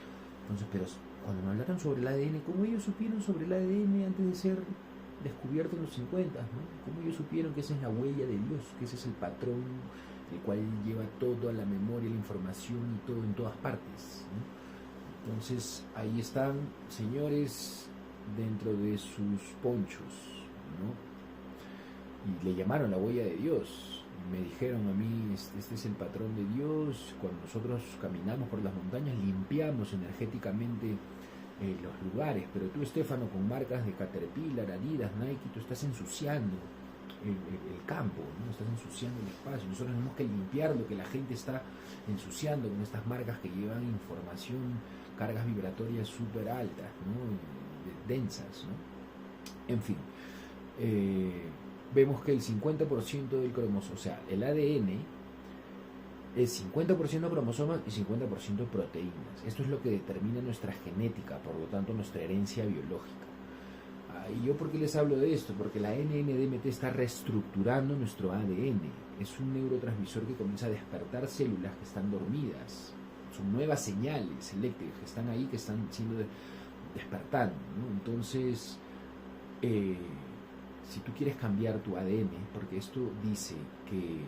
Entonces, pero cuando me hablaron sobre el ADN, ¿cómo ellos supieron sobre el ADN antes de ser descubierto en los 50, ¿no? ¿Cómo ellos supieron que esa es la huella de Dios, que ese es el patrón el cual lleva toda la memoria, la información y todo en todas partes, ¿no? Entonces ahí están, señores, dentro de sus ponchos, ¿no? Y le llamaron la huella de Dios. Me dijeron a mí, este es el patrón de Dios. Cuando nosotros caminamos por las montañas, limpiamos energéticamente los lugares, pero tú, Estefano, con marcas de Caterpillar, Adidas, Nike, tú estás ensuciando el campo, ¿no? Estás ensuciando el espacio. Nosotros tenemos que limpiar lo que la gente está ensuciando con estas marcas que llevan información, cargas vibratorias súper altas, ¿no? Densas, ¿no? En fin, vemos que el 50% del cromosoma, o sea, el ADN es 50% cromosomas y 50% proteínas. Esto es lo que determina nuestra genética, por lo tanto nuestra herencia biológica. ¿Y yo por qué les hablo de esto? Porque la NN-DMT está reestructurando nuestro ADN. Es un neurotransmisor que comienza a despertar células que están dormidas. Son nuevas señales eléctricas que están ahí, que están siendo despertando, ¿no? Entonces, si tú quieres cambiar tu ADN, porque esto dice que,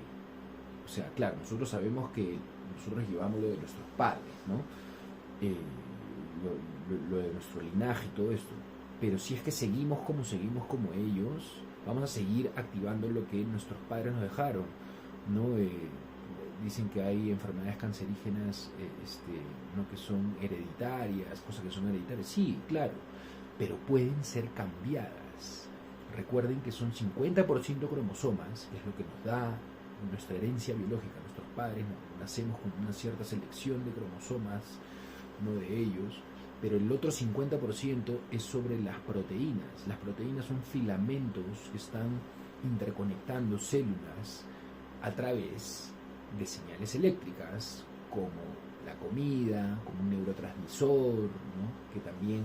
o sea, claro, nosotros sabemos que nosotros llevamos lo de nuestros padres, ¿no? Lo de nuestro linaje y todo esto. Pero si es que seguimos como ellos, vamos a seguir activando lo que nuestros padres nos dejaron, ¿no? Dicen que hay enfermedades cancerígenas, ¿no? Que son hereditarias, cosas que son hereditarias. Sí, claro, pero pueden ser cambiadas. Recuerden que son 50% cromosomas, que es lo que nos da nuestra herencia biológica. Nuestros padres nacemos con una cierta selección de cromosomas, no de ellos, pero el otro 50% es sobre las proteínas. Las proteínas son filamentos que están interconectando células a través de señales eléctricas, como la comida, como un neurotransmisor, ¿no? Que también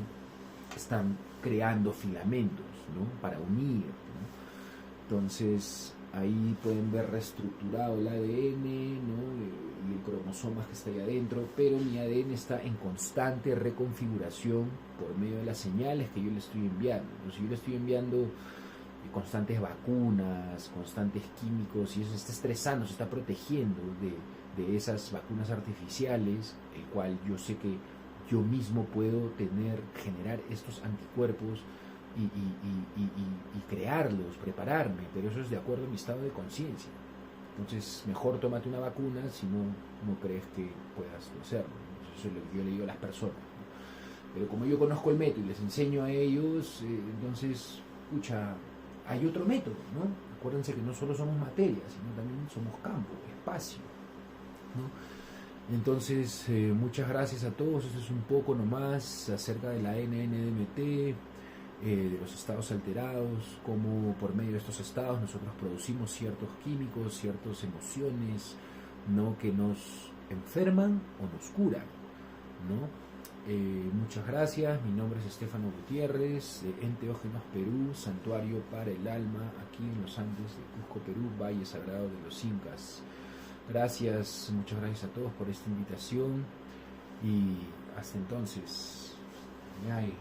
están creando filamentos, ¿no? Para unir, ¿no? Entonces ahí pueden ver reestructurado el ADN, ¿no? Y el cromosoma que está ahí adentro, pero mi ADN está en constante reconfiguración por medio de las señales que yo le estoy enviando. Entonces yo le estoy enviando constantes vacunas, constantes químicos, y eso se está estresando, se está protegiendo de esas vacunas artificiales, el cual yo sé que yo mismo puedo generar estos anticuerpos y crearlos, prepararme, pero eso es de acuerdo a mi estado de conciencia. Entonces, mejor tómate una vacuna si no crees que puedas hacerlo. Eso es lo que yo le digo a las personas, ¿no? Pero como yo conozco el método y les enseño a ellos, entonces, escucha, hay otro método, ¿no? Acuérdense que no solo somos materia, sino también somos campo, espacio, ¿no? Entonces, muchas gracias a todos. Esto es un poco nomás acerca de la NNDMT, de los estados alterados, cómo por medio de estos estados nosotros producimos ciertos químicos, ciertas emociones, ¿no? Que nos enferman o nos curan, ¿no? Muchas gracias. Mi nombre es Estefano Gutiérrez, de Enteógenos Perú, Santuario para el Alma, aquí en los Andes de Cusco, Perú, Valle Sagrado de los Incas. Gracias, muchas gracias a todos por esta invitación y hasta entonces. Ay.